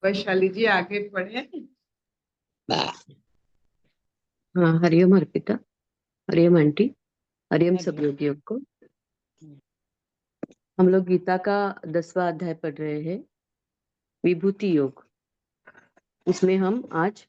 वैशाली जी आगे पढ़े। हाँ, हरिओम अर्पिता, हरिओम आंटी, हरिओम सब हरिओम। योगियों को। हम लोग गीता का 10वां अध्याय पढ़ रहे हैं, विभूति योग। उसमें हम आज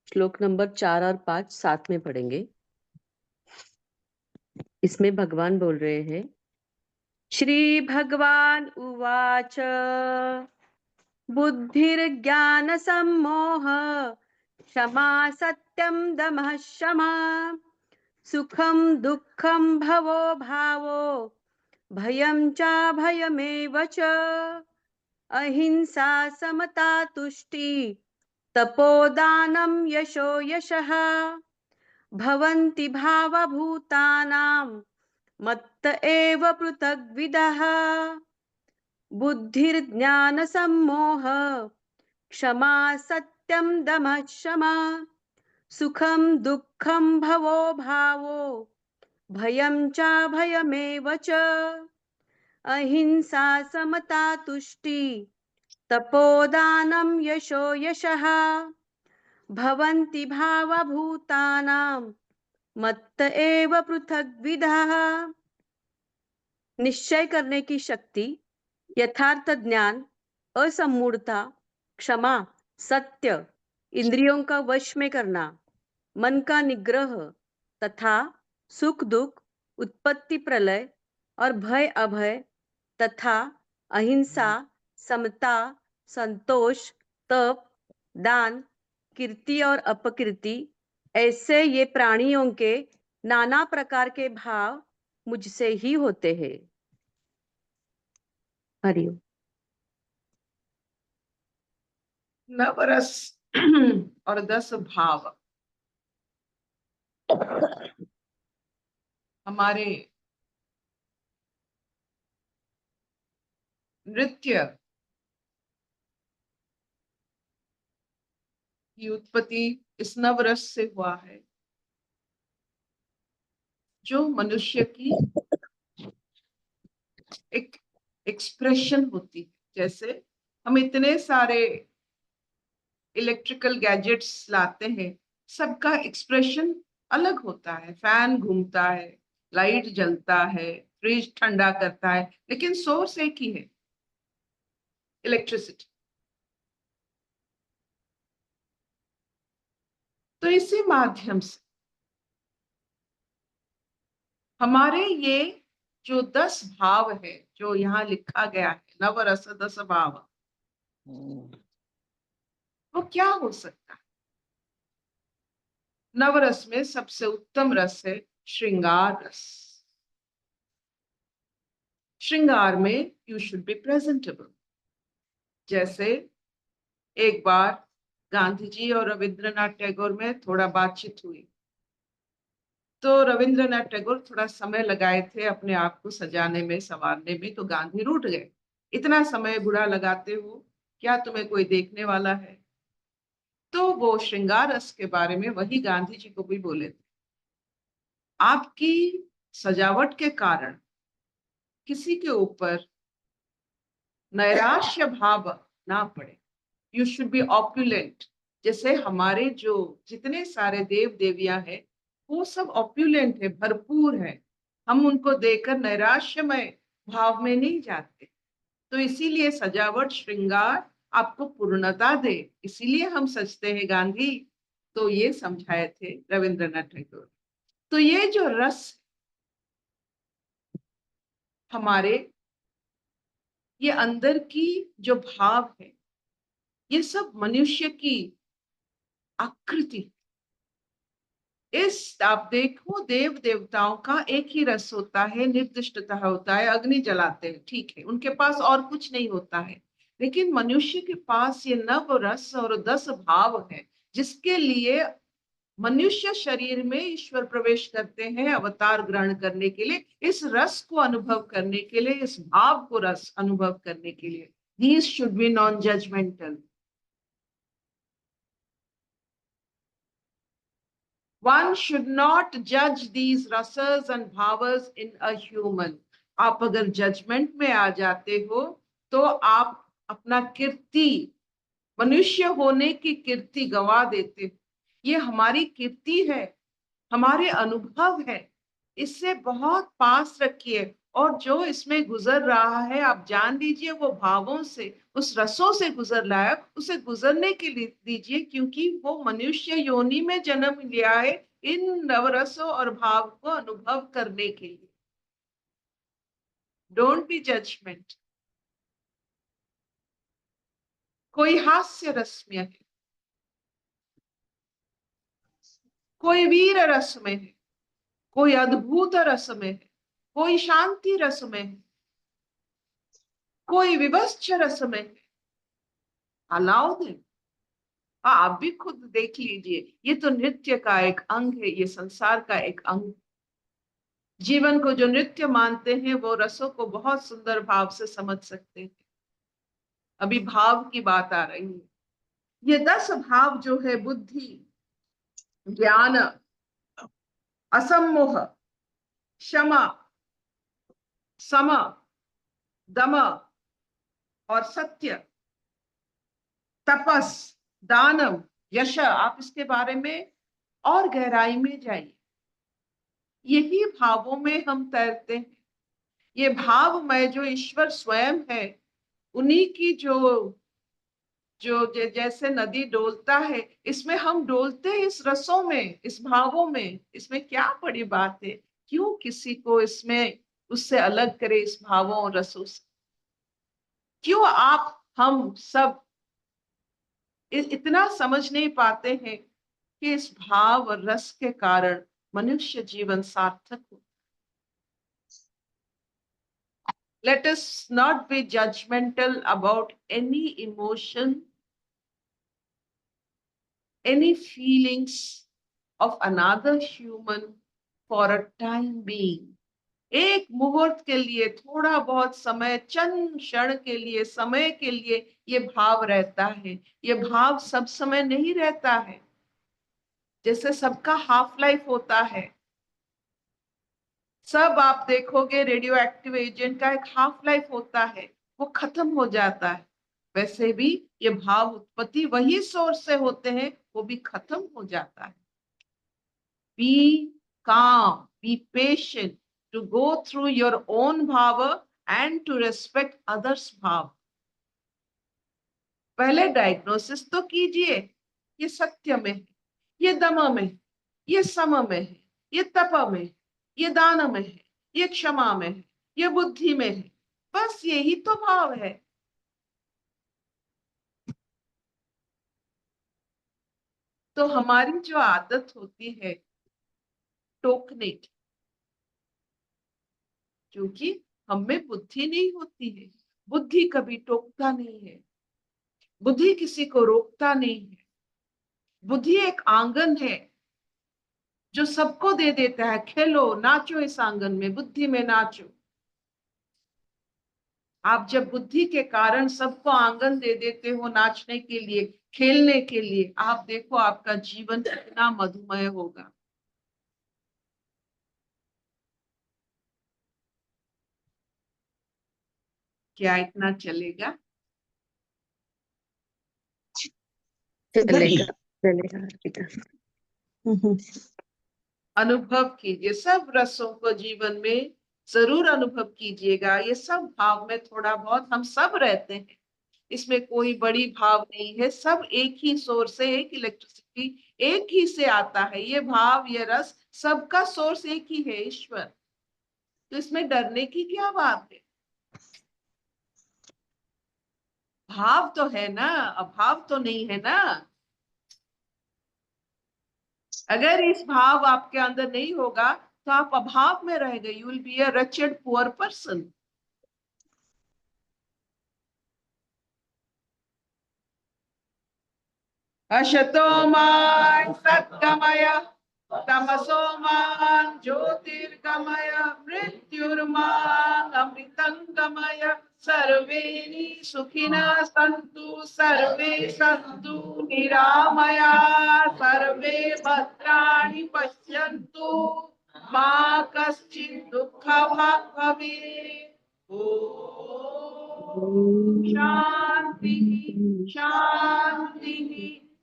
श्लोक नंबर 4 और 5 साथ में पढ़ेंगे। इसमें भगवान बोल रहे हैं, श्री भगवान उवाच बुद्धिर्ज्ञान सम्मोह क्षमा सत्यम दमः शमा सुखम दुःखम भवो भावो भयं च भयमेव च अहिंसा समता तुष्टि तपोदानं यशो यशः भवन्ति भावभूतानां मत्त एव पृथग्विदः बुद्धिर्ज्ञानसम्मोह क्षमा सत्यं दमः शमा सुखं दुःखं भवो भावो भयं च भयमेव च अहिंसा समता तुष्टि तपोदानं यशो यशः भवन्ति भावभूतानां मत्त एव पृथग्विदः। निश्चय करने की शक्ति, यथार्थ ज्ञान, असम्मूढ़ता, क्षमा, सत्य, इंद्रियों का वश में करना, मन का निग्रह तथा सुख दुख, उत्पत्ति प्रलय और भय अभय तथा अहिंसा, समता, संतोष, तप, दान, कीर्ति और अपकीर्ति, ऐसे ये प्राणियों के नाना प्रकार के भाव मुझसे ही होते हैं। हरिओम। नवरस और 10 भाव हमारे नृत्य की उत्पत्ति इस नवरस से हुआ है, जो मनुष्य की एक एक्सप्रेशन होती है। जैसे हम इतने सारे इलेक्ट्रिकल गैजेट्स लाते हैं, सबका एक्सप्रेशन अलग होता है। फैन घूमता है, लाइट जलता है, फ्रिज ठंडा करता है, लेकिन सोर्स एक ही है, इलेक्ट्रिसिटी। तो इसी माध्यम से हमारे ये जो 10 भाव है, जो यहाँ लिखा गया है, नवरस 10 भाव, वो क्या हो सकता है? नवरस में सबसे उत्तम रस है श्रृंगार रस। श्रृंगार में यू शुड बी प्रेजेंटेबल। जैसे एक बार गांधी जी और रविंद्रनाथ टैगोर में थोड़ा बातचीत हुई, तो रविंद्रनाथ टैगोर थोड़ा समय लगाए थे अपने आप को सजाने में, संवारने में, तो गांधी रूठ गए। इतना समय बुरा लगाते हो, क्या तुम्हें कोई देखने वाला है? तो वो श्रृंगार रस के बारे में वही गांधी जी को भी बोले थे, आपकी सजावट के कारण किसी के ऊपर नैराश्य भाव ना पड़े। You should be opulent. जैसे हमारे जो जितने सारे देव देवियां हैं, वो सब ऑप्युलेंट है, भरपूर है। हम उनको देखकर नैराश्यमय भाव में नहीं जाते। तो इसीलिए सजावट श्रृंगार आपको पूर्णता दे, इसीलिए हम सजते हैं गांधी। तो ये समझाए थे रविंद्रनाथ टैगोर। तो ये जो रस हमारे ये अंदर की जो भाव है, ये सब मनुष्य की आकृति। इस आप देखो, देव देवताओं का एक ही रस होता है, निर्दिष्टता होता है, अग्नि जलाते हैं, ठीक है, उनके पास और कुछ नहीं होता है। लेकिन मनुष्य के पास ये नव रस और 10 भाव है, जिसके लिए मनुष्य शरीर में ईश्वर प्रवेश करते हैं अवतार ग्रहण करने के लिए, इस रस को अनुभव करने के लिए, इस भाव को रस अनुभव करने के लिए। These should be non-judgmental. One should not judge these rasas and bhavas in a human. आप अगर जजमेंट में आ जाते हो तो आप अपना कीर्ति मनुष्य होने की कीर्ति गवा देते। ये हमारी कीर्ति है, हमारे अनुभव है, इससे बहुत पास रखिए। और जो इसमें गुजर रहा है, आप जान लीजिए वो भावों से, उस रसों से गुजर रहा है, उसे गुजरने के लिए दीजिए, क्योंकि वो मनुष्य योनि में जन्म लिया है इन नवरसों और भाव को अनुभव करने के लिए। Don't be judgement. कोई हास्य रस में है, कोई वीर रस में है, कोई अद्भुत रस में है, कोई शांति रस में है, कोई विवश रस में है। Allow them. आप भी खुद देख लीजिए, ये तो नृत्य का एक अंग है, ये संसार का एक अंग। जीवन को जो नृत्य मानते हैं वो रसों को बहुत सुंदर भाव से समझ सकते हैं। अभी भाव की बात आ रही है। ये 10 भाव जो है, बुद्धि, ज्ञान, असम्मोह, क्षमा, सम, दम और सत्य, तपस, दानव, यश, आप इसके बारे में और गहराई में जाइए। यही भावों में हम तैरते हैं। ये भावमय जो ईश्वर स्वयं है, उन्हीं की जो जो जैसे नदी डोलता है, इसमें हम डोलते हैं, इस रसों में, इस भावों में। इसमें क्या बड़ी बात है? क्यों किसी को इसमें उससे अलग करे, इस भावों और रसों से? क्यों आप हम सब इतना समझ नहीं पाते हैं कि इस भाव और रस के कारण मनुष्य जीवन सार्थक हो? Let us not be judgmental about any emotion, any feelings of another human for a time being. एक मुहूर्त के लिए, थोड़ा बहुत समय, चंद क्षण के लिए, समय के लिए ये भाव रहता है। ये भाव सब समय नहीं रहता है। जैसे सबका हाफ लाइफ होता है, सब आप देखोगे रेडियो एक्टिव एजेंट का एक हाफ लाइफ होता है, वो खत्म हो जाता है। वैसे भी ये भाव उत्पत्ति वही सोर्स से होते हैं, वो भी खत्म हो जाता है। Be calm, be patient to go through your own bhava and to respect others भाव। पहले डायग्नोसिस तो कीजिए, ये सत्य में है, ये दम में है, ये सम में है, ये तप में है, ये दान में है, ये क्षमा में है, ये बुद्धि में है। बस यही तो भाव है। तो हमारी जो आदत होती है टोकने की, क्योंकि हम में बुद्धि नहीं होती है। बुद्धि कभी टोकता नहीं है, बुद्धि किसी को रोकता नहीं है। बुद्धि एक आंगन है जो सबको दे देता है, खेलो नाचो इस आंगन में, बुद्धि में नाचो। आप जब बुद्धि के कारण सबको आंगन दे देते हो नाचने के लिए, खेलने के लिए, आप देखो आपका जीवन कितना मधुमय होगा। क्या इतना चलेगा? चलेगा चलेगा अर्पिता। अनुभव कीजिए सब रसों को, जीवन में जरूर अनुभव कीजिएगा। ये सब भाव में थोड़ा बहुत हम सब रहते हैं, इसमें कोई बड़ी भाव नहीं है। सब एक ही सोर्स से, एक इलेक्ट्रिसिटी एक ही से आता है। ये भाव, ये रस, सबका सोर्स एक ही है, ईश्वर। तो इसमें डरने की क्या बात है? भाव तो है ना, अभाव तो नहीं है ना। अगर इस भाव आपके अंदर नहीं होगा तो आप अभाव में रह गए। You will be a wretched poor person. अशतो मा सद्गमय, तमसो मा ज्योतिर्गमय, मृत्युर्मा अमृतंगमय। सर्वे सुखिनः सन्तु, सर्वे सन्तु निरामया, सर्वे भद्राणि पश्यन्तु, मा कश्चित् दुःखभाग् भवेत्। ओम शांति। शांति शांति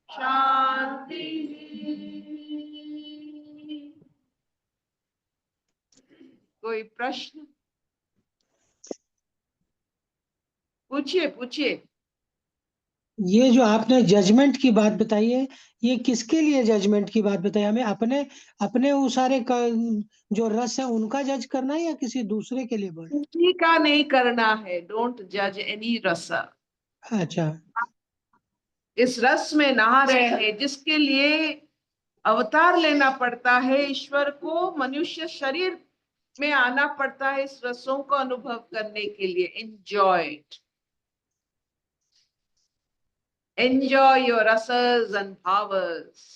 शांति। कोई प्रश्न पूछिए पूछिए। ये जो आपने जजमेंट की बात बताई है, ये किसके लिए जजमेंट की बात बताई? हमें अपने अपने वो सारे जो रस है उनका जज करना है या किसी दूसरे के लिए बोल? किसी का नहीं करना है। डोंट जज एनी रसा। अच्छा, इस रस में नहा रहे हैं जिसके लिए अवतार लेना पड़ता है, ईश्वर को मनुष्य शरीर में आना पड़ता है इस रसों को अनुभव करने के लिए। एंजॉय योर रसस एंड भावस।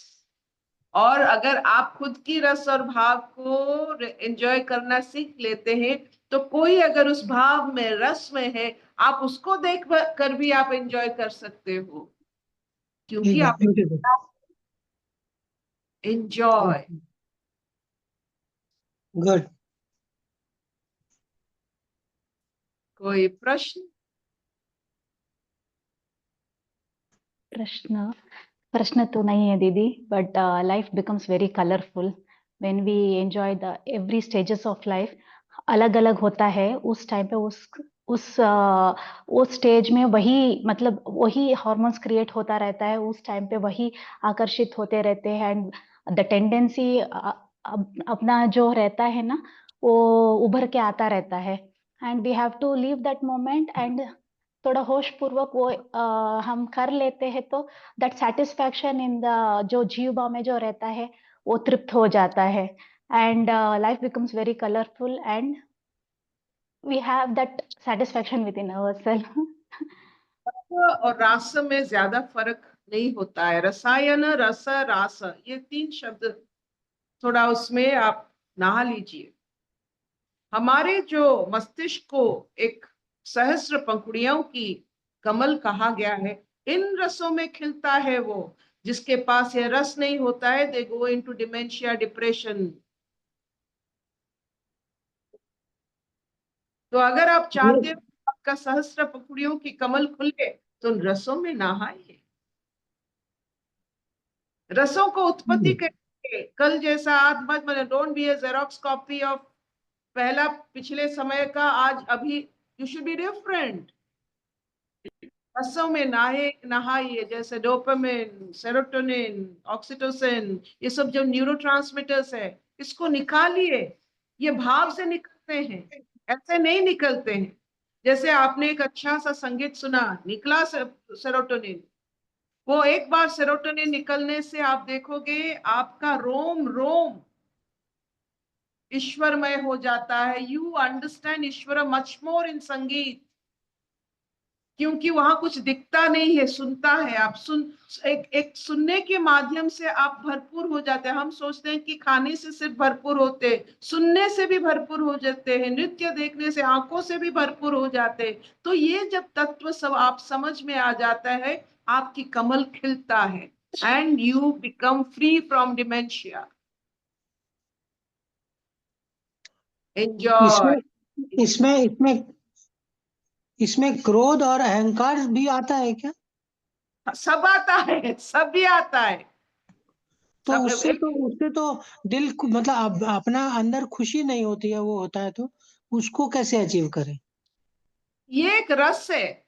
और अगर आप खुद की रस और भाव को एंजॉय करना सीख लेते हैं तो कोई अगर उस भाव में रस में है, आप उसको देख कर भी आप एंजॉय कर सकते हो, क्योंकि ठीक है, आप ब्यूटीफुल। एंजॉय। गुड। कोई प्रश्न? प्रश्न प्रश्न तो नहीं है दीदी, but life becomes very colourful when we enjoy the every stages of life. अलग अलग होता है उस टाइम पे, उस स्टेज में वही मतलब वही हार्मोन्स क्रिएट होता रहता है, उस टाइम पे वही आकर्षित होते रहते हैं। एंड द टेंडेंसी अपना जो रहता है ना, वो उभर के आता रहता है। And we have to live that moment and थोड़ा होश पूर्वक वो हम कर लेते हैं तो दैट सेटिस्फैक्शन इन द जो जीवा में जो रहता है वो तृप्त हो जाता है। And life becomes very colourful and we have that satisfaction within ourselves. और रास में ज्यादा फर्क नहीं होता है। रसायन, रस, रास, ये तीन शब्द थोड़ा उसमें आप नहा लीजिए। हमारे जो मस्तिष्क को एक सहस्र पंखुड़ियों की कमल कहा गया है, इन रसों में खिलता है वो। जिसके पास यह रस नहीं होता है, दे गो इनटू डिमेंशिया, डिप्रेशन। तो अगर आप चाहते हो आपका सहस्र पंखुड़ियों की कमल खुले, तो उन रसों में नहाइए। रसों को उत्पत्ति करके कल जैसा आज मत मैंने don't be a xerox copy of पहला पिछले समय का आज अभी। You should be different. रसों में नहाइए, जैसे डोपामिन, सेरोटोनिन, ऑक्सीटोसिन, ये सब जो न्यूरोट्रांसमीटर्स है, इसको निकालिए। ये भाव से निकलते हैं, ऐसे नहीं निकलते हैं। जैसे आपने एक अच्छा सा संगीत सुना, निकला सेरोटोनिन। वो एक बार सेरोटोनिन निकलने से आप देखोगे आपका रोम रोम ईश्वरमय हो जाता है। यू अंडरस्टैंड ईश्वर मच मोर इन संगीत, क्योंकि वहां कुछ दिखता नहीं है, सुनता है। आप एक सुनने के माध्यम से आप भरपूर हो जाते हैं। हम सोचते हैं कि खाने से सिर्फ भरपूर होते हैं, सुनने से भी भरपूर हो जाते हैं, नृत्य देखने से, आंखों से भी भरपूर हो जाते हैं। तो ये जब तत्व सब आप समझ में आ जाता है, आपकी कमल खिलता है and you become free from dementia. Enjoy. इसमें इसमें इसमें इसमें क्रोध और अहंकार भी आता है क्या? सब आता है, सब भी आता है। तो सब उससे तो दिल मतलब अपना अंदर खुशी नहीं होती है, वो होता है तो उसको कैसे अचीव करें? ये एक रस है,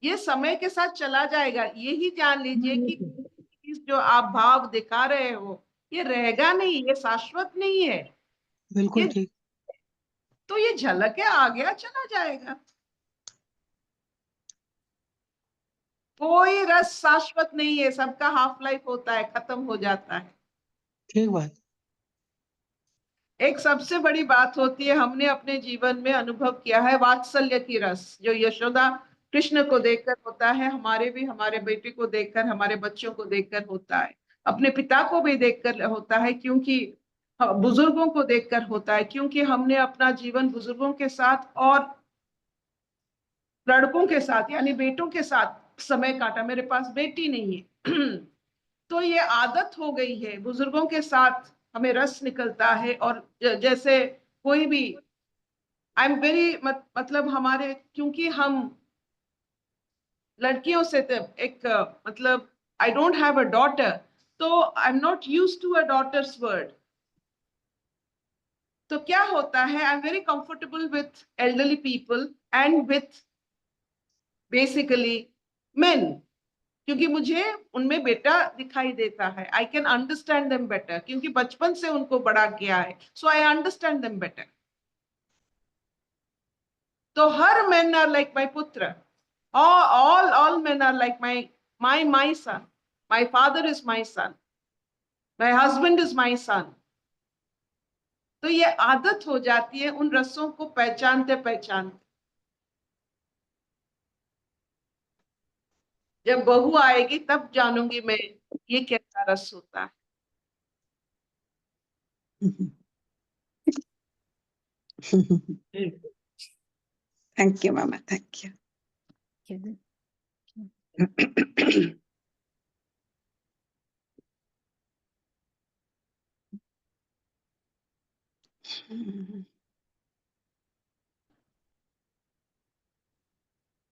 ये समय के साथ चला जाएगा। यही जान लीजिए कि जो आप भाव दिखा रहे हो, ये रहेगा नहीं, ये शाश्वत नहीं है। बिल्कुल ये ठीक। तो ये झलक है, आ गया चला जाएगा। कोई रस शाश्वत नहीं है, सबका हाफ लाइफ होता है, खत्म हो जाता है। ठीक बात। एक सबसे बड़ी बात होती है, हमने अपने जीवन में अनुभव किया है, वात्सल्य की रस, जो यशोदा कृष्ण को देखकर होता है, हमारे भी, हमारे बेटे को देखकर, हमारे बच्चों को देखकर होता है, अपने पिता को भी देखकर होता है, क्योंकि बुजुर्गों को देखकर होता है, क्योंकि हमने अपना जीवन बुजुर्गों के साथ और लड़कों के साथ यानी बेटों के साथ समय काटा। मेरे पास बेटी नहीं है तो ये आदत हो गई है, बुजुर्गों के साथ हमें रस निकलता है। और जैसे कोई भी, आई एम वेरी मतलब हमारे, क्योंकि हम लड़कियों से एक मतलब I don't have a daughter, तो I am not used to a daughter's word. तो क्या होता है, I am very comfortable with elderly people and with basically men, क्योंकि मुझे उनमें बेटा दिखाई देता है। I can understand them better, क्योंकि बचपन से उनको बड़ा किया है, so I understand them better. तो हर मेन आर लाइक माई पुत्र, all men are like my son, my father is my son, my husband is my son। तो ये आदत हो जाती है उन रसों को पहचानते पहचानते। जब बहू आएगी तब जानूंगी मैं ये कैसा रस होता है। Thank you, Mama. Thank you.